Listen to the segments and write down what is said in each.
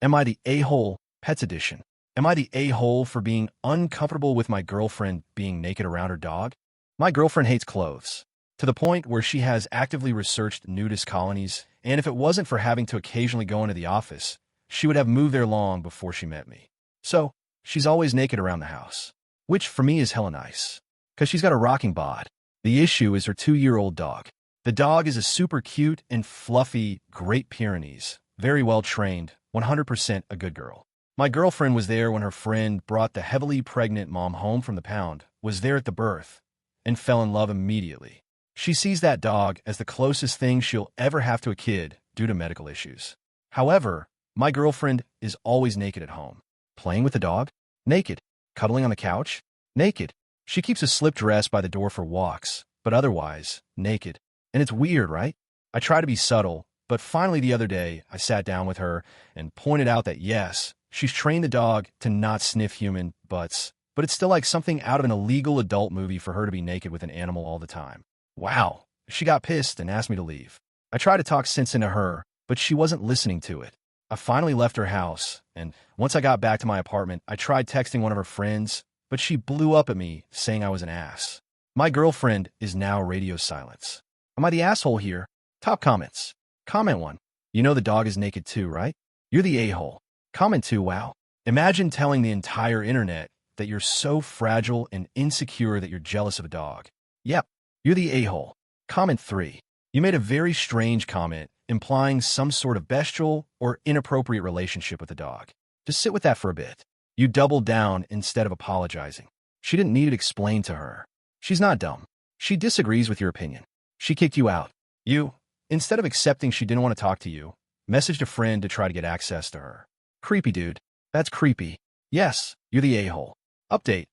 Am I the a-hole? Pets edition. Am I the a-hole for being uncomfortable with my girlfriend being naked around her dog? My girlfriend hates clothes, to the point where she has actively researched nudist colonies, and if it wasn't for having to occasionally go into the office, she would have moved there long before she met me. So, she's always naked around the house, which for me is hella nice, because she's got a rocking bod. The issue is her 2-year-old dog. The dog is a super cute and fluffy Great Pyrenees, very well trained, 100% a good girl. My girlfriend was there when her friend brought the heavily pregnant mom home from the pound, was there at the birth, and fell in love immediately. She sees that dog as the closest thing she'll ever have to a kid due to medical issues. However, my girlfriend is always naked at home. Playing with the dog? Naked. Cuddling on the couch? Naked. She keeps a slip dress by the door for walks, but otherwise, naked. And it's weird, right? I try to be subtle, but finally the other day, I sat down with her and pointed out that yes, she's trained the dog to not sniff human butts, but it's still like something out of an illegal adult movie for her to be naked with an animal all the time. Wow. She got pissed and asked me to leave. I tried to talk sense into her, but she wasn't listening to it. I finally left her house, and once I got back to my apartment, I tried texting one of her friends, but she blew up at me, saying I was an ass. My girlfriend is now radio silence. Am I the asshole here? Top comments. Comment 1. You know the dog is naked too, right? You're the a-hole. Comment 2. Wow. Imagine telling the entire internet that you're so fragile and insecure that you're jealous of a dog. Yep, you're the a-hole. Comment 3. You made a very strange comment implying some sort of bestial or inappropriate relationship with the dog. Just sit with that for a bit. You doubled down instead of apologizing. She didn't need it explained to her. She's not dumb. She disagrees with your opinion. She kicked you out. You, instead of accepting she didn't want to talk to you, messaged a friend to try to get access to her. Creepy, dude. That's creepy. Yes, you're the a-hole. Update.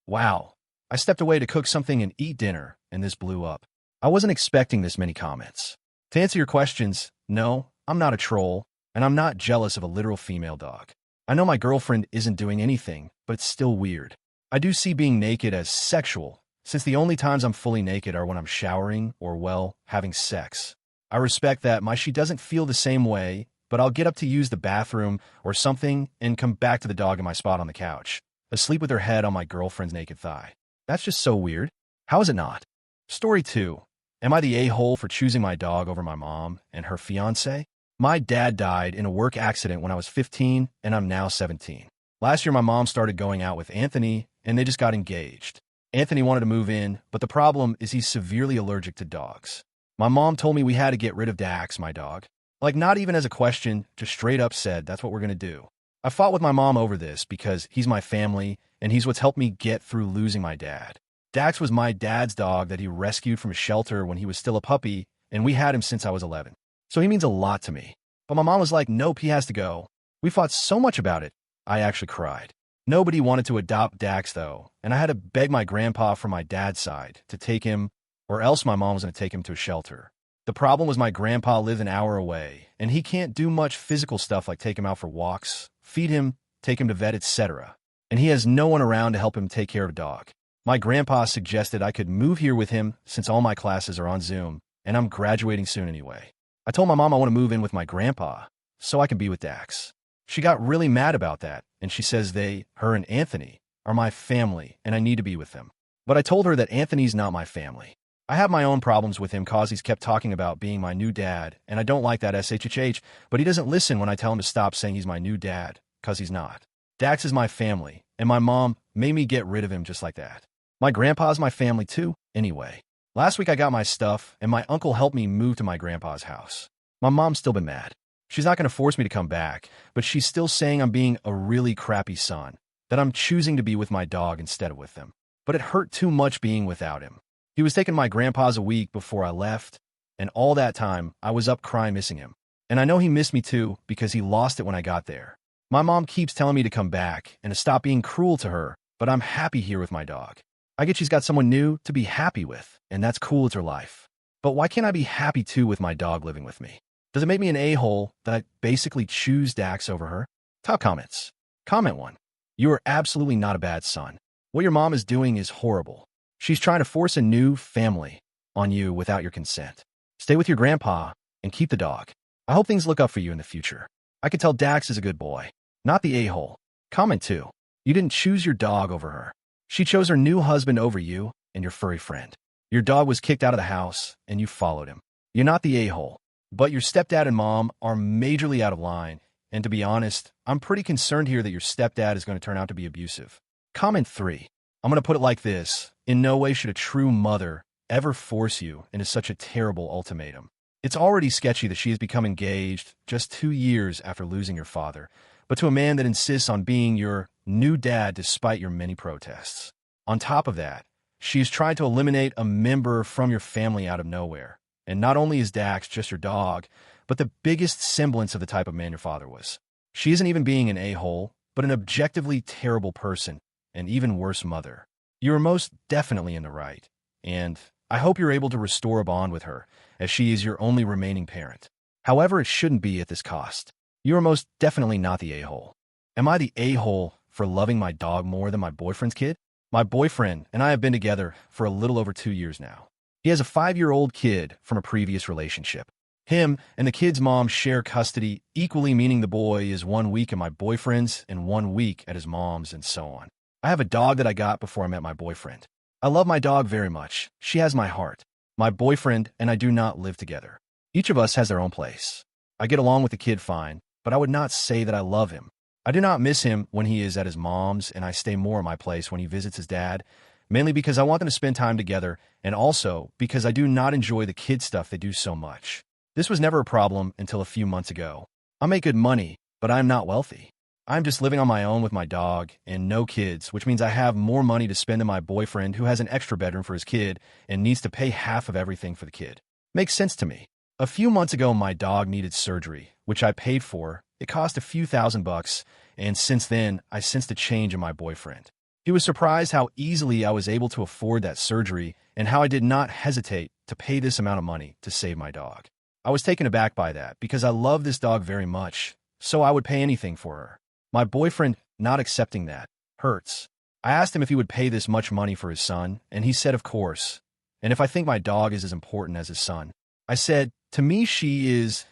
Wow. I stepped away to cook something and eat dinner, and this blew up. I wasn't expecting this many comments. To answer your questions, no, I'm not a troll, and I'm not jealous of a literal female dog. I know my girlfriend isn't doing anything, but it's still weird. I do see being naked as sexual, since the only times I'm fully naked are when I'm showering or, well, having sex. I respect that she doesn't feel the same way, but I'll get up to use the bathroom or something and come back to the dog in my spot on the couch, asleep with her head on my girlfriend's naked thigh. That's just so weird. How is it not? Story 2. Am I the a-hole for choosing my dog over my mom and her fiancé? My dad died in a work accident when I was 15, and I'm now 17. Last year, my mom started going out with Anthony, and they just got engaged. Anthony wanted to move in, but the problem is he's severely allergic to dogs. My mom told me we had to get rid of Dax, my dog. Like, not even as a question, just straight up said, that's what we're going to do. I fought with my mom over this because he's my family, and he's what's helped me get through losing my dad. Dax was my dad's dog that he rescued from a shelter when he was still a puppy, and we had him since I was 11. So he means a lot to me. But my mom was like, nope, he has to go. We fought so much about it, I actually cried. Nobody wanted to adopt Dax, though, and I had to beg my grandpa from my dad's side to take him, or else my mom was going to take him to a shelter. The problem was my grandpa lived an hour away, and he can't do much physical stuff like take him out for walks, feed him, take him to vet, etc. And he has no one around to help him take care of a dog. My grandpa suggested I could move here with him since all my classes are on Zoom, and I'm graduating soon anyway. I told my mom I want to move in with my grandpa so I can be with Dax. She got really mad about that, and she says her and Anthony, are my family, and I need to be with them. But I told her that Anthony's not my family. I have my own problems with him cause he's kept talking about being my new dad, and I don't like that SHHH, but he doesn't listen when I tell him to stop saying he's my new dad, cause he's not. Dax is my family, and my mom made me get rid of him just like that. My grandpa's my family too, anyway. Last week I got my stuff, and my uncle helped me move to my grandpa's house. My mom's still been mad. She's not going to force me to come back, but she's still saying I'm being a really crappy son, that I'm choosing to be with my dog instead of with him. But it hurt too much being without him. He was taking my grandpa's a week before I left, and all that time I was up crying missing him. And I know he missed me too because he lost it when I got there. My mom keeps telling me to come back and to stop being cruel to her, but I'm happy here with my dog. I get she's got someone new to be happy with, and that's cool, it's her life. But why can't I be happy too with my dog living with me? Does it make me an a-hole that I basically choose Dax over her? Top comments. Comment 1. You are absolutely not a bad son. What your mom is doing is horrible. She's trying to force a new family on you without your consent. Stay with your grandpa and keep the dog. I hope things look up for you in the future. I I could tell Dax is a good boy, not the a-hole. Comment 2. You didn't choose your dog over her. She chose her new husband over you and your furry friend. Your dog was kicked out of the house, and you followed him. You're not the a-hole, but your stepdad and mom are majorly out of line, and to be honest, I'm pretty concerned here that your stepdad is going to turn out to be abusive. Comment 3. I'm going to put it like this. In no way should a true mother ever force you into such a terrible ultimatum. It's already sketchy that she has become engaged just 2 years after losing your father, but to a man that insists on being your new dad despite your many protests. On top of that, she's tried to eliminate a member from your family out of nowhere. And not only is Dax just your dog, but the biggest semblance of the type of man your father was. She isn't even being an a-hole, but an objectively terrible person, and even worse mother. You are most definitely in the right, and I hope you're able to restore a bond with her, as she is your only remaining parent. However, it shouldn't be at this cost. You are most definitely not the a-hole. Am I the a-hole for loving my dog more than my boyfriend's kid? My boyfriend and I have been together for a little over 2 years now. He has a 5-year-old kid from a previous relationship. Him and the kid's mom share custody equally, meaning the boy is 1 week at my boyfriend's and 1 week at his mom's, and so on. I have a dog that I got before I met my boyfriend. I love my dog very much. She has my heart. My boyfriend and I do not live together. Each of us has their own place. I get along with the kid fine, but I would not say that I love him. I do not miss him when he is at his mom's, and I stay more at my place when he visits his dad, mainly because I want them to spend time together, and also because I do not enjoy the kid stuff they do so much. This was never a problem until a few months ago. I make good money, but I am not wealthy. I'm just living on my own with my dog and no kids, which means I have more money to spend than my boyfriend, who has an extra bedroom for his kid and needs to pay half of everything for the kid. Makes sense to me. A few months ago, my dog needed surgery, which I paid for. It cost a few $1,000, and since then, I sensed a change in my boyfriend. He was surprised how easily I was able to afford that surgery and how I did not hesitate to pay this amount of money to save my dog. I was taken aback by that because I love this dog very much, so I would pay anything for her. My boyfriend not accepting that hurts. I asked him if he would pay this much money for his son, and he said of course. And if I think my dog is as important as his son. I said, to me she is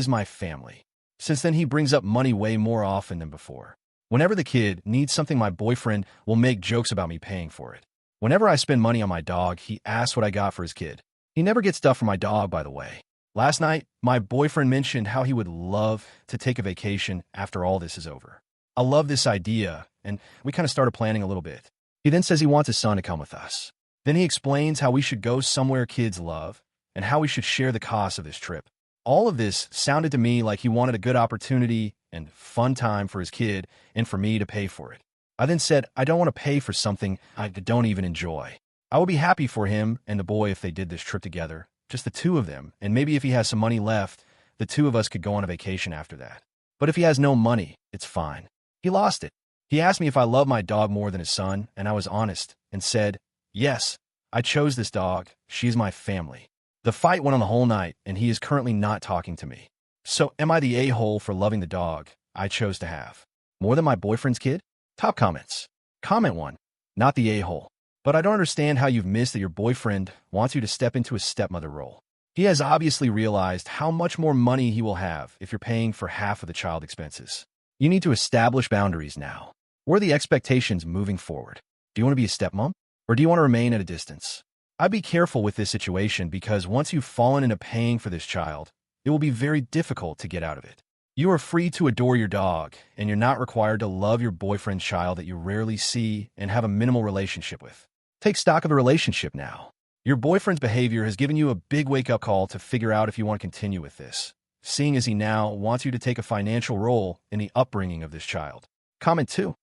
my family. Since then he brings up money way more often than before. Whenever the kid needs something, my boyfriend will make jokes about me paying for it. Whenever I spend money on my dog, he asks what I got for his kid. He never gets stuff for my dog, by the way. Last night, my boyfriend mentioned how he would love to take a vacation after all this is over. I love this idea, and we kind of started planning a little bit. He then says he wants his son to come with us. Then he explains how we should go somewhere kids love, and how we should share the cost of this trip. All of this sounded to me like he wanted a good opportunity and fun time for his kid and for me to pay for it. I then said, I don't want to pay for something I don't even enjoy. I would be happy for him and the boy if they did this trip together, just the two of them, and maybe if he has some money left, the two of us could go on a vacation after that. But if he has no money, it's fine. He lost it. He asked me if I love my dog more than his son, and I was honest and said, yes, I chose this dog. She's my family. The fight went on the whole night, and he is currently not talking to me. So am I the a-hole for loving the dog I chose to have more than my boyfriend's kid? Top comments. Comment 1. Not the a-hole. But I don't understand how you've missed that your boyfriend wants you to step into a stepmother role. He has obviously realized how much more money he will have if you're paying for half of the child expenses. You need to establish boundaries now. What are the expectations moving forward? Do you want to be a stepmom? Or do you want to remain at a distance? I'd be careful with this situation because once you've fallen into paying for this child, it will be very difficult to get out of it. You are free to adore your dog, and you're not required to love your boyfriend's child that you rarely see and have a minimal relationship with. Take stock of the relationship now. Your boyfriend's behavior has given you a big wake-up call to figure out if you want to continue with this, seeing as he now wants you to take a financial role in the upbringing of this child. Comment 2.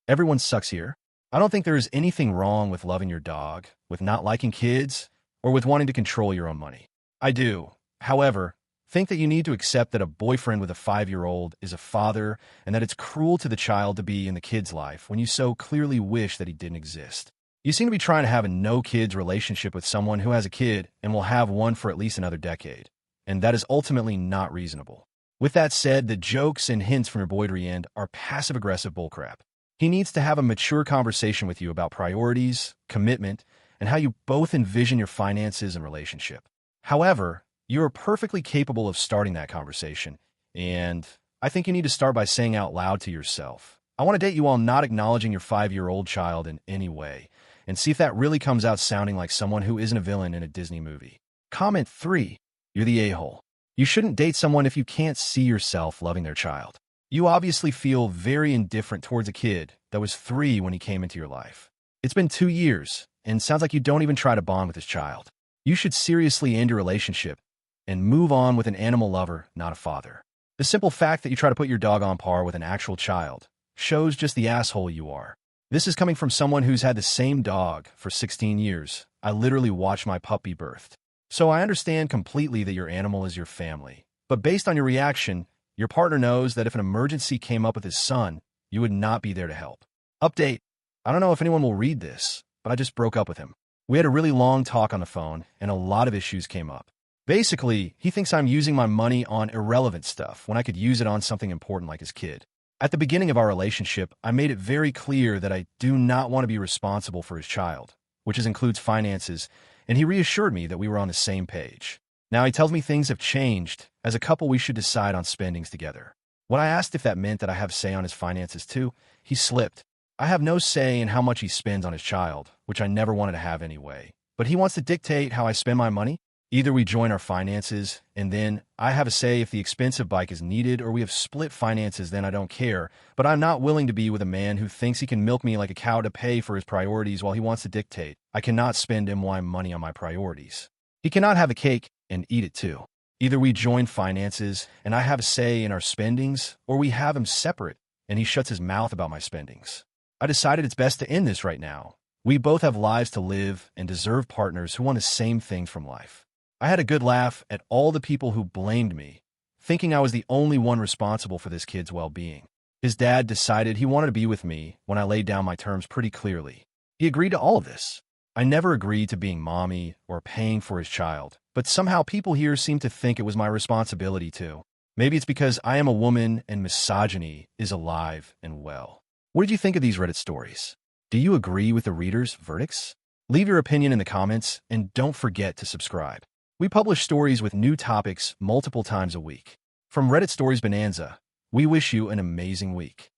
Everyone sucks here. I don't think there is anything wrong with loving your dog, with not liking kids, or with wanting to control your own money. I do, however, think that you need to accept that a boyfriend with a 5-year-old is a father and that it's cruel to the child to be in the kid's life when you so clearly wish that he didn't exist. You seem to be trying to have a no-kids relationship with someone who has a kid and will have one for at least another decade, and that is ultimately not reasonable. With that said, the jokes and hints from your boy to the end are passive-aggressive bullcrap. He needs to have a mature conversation with you about priorities, commitment, and how you both envision your finances and relationship. However, you are perfectly capable of starting that conversation, and I think you need to start by saying out loud to yourself, I want to date you while not acknowledging your 5-year-old child in any way, and see if that really comes out sounding like someone who isn't a villain in a Disney movie. Comment 3. You're the a-hole. You shouldn't date someone if you can't see yourself loving their child. You obviously feel very indifferent towards a kid that was 3 when he came into your life. It's been 2 years, and sounds like you don't even try to bond with his child. You should seriously end your relationship and move on with an animal lover, not a father. The simple fact that you try to put your dog on par with an actual child shows just the asshole you are. This is coming from someone who's had the same dog for 16 years. I literally watched my puppy birthed. So I understand completely that your animal is your family. But based on your reaction, your partner knows that if an emergency came up with his son, you would not be there to help. Update. I don't know if anyone will read this, but I just broke up with him. We had a really long talk on the phone, and a lot of issues came up. Basically, he thinks I'm using my money on irrelevant stuff when I could use it on something important like his kid. At the beginning of our relationship, I made it very clear that I do not want to be responsible for his child, which includes finances, and he reassured me that we were on the same page. Now he tells me things have changed. As a couple, we should decide on spendings together. When I asked if that meant that I have say on his finances too, he slipped. I have no say in how much he spends on his child, which I never wanted to have anyway. But he wants to dictate how I spend my money? Either we join our finances, and then I have a say if the expensive bike is needed, or we have split finances, then I don't care. But I'm not willing to be with a man who thinks he can milk me like a cow to pay for his priorities while he wants to dictate. I cannot spend MY money on my priorities. He cannot have a cake and eat it too. Either we join finances, and I have a say in our spendings, or we have him separate, and he shuts his mouth about my spendings. I decided it's best to end this right now. We both have lives to live and deserve partners who want the same things from life. I had a good laugh at all the people who blamed me, thinking I was the only one responsible for this kid's well-being. His dad decided he wanted to be with me when I laid down my terms pretty clearly. He agreed to all of this. I never agreed to being mommy or paying for his child, but somehow people here seem to think it was my responsibility too. Maybe it's because I am a woman and misogyny is alive and well. What did you think of these Reddit stories? Do you agree with the readers' verdicts? Leave your opinion in the comments, and don't forget to subscribe. We publish stories with new topics multiple times a week. From Reddit Stories Bonanza, we wish you an amazing week.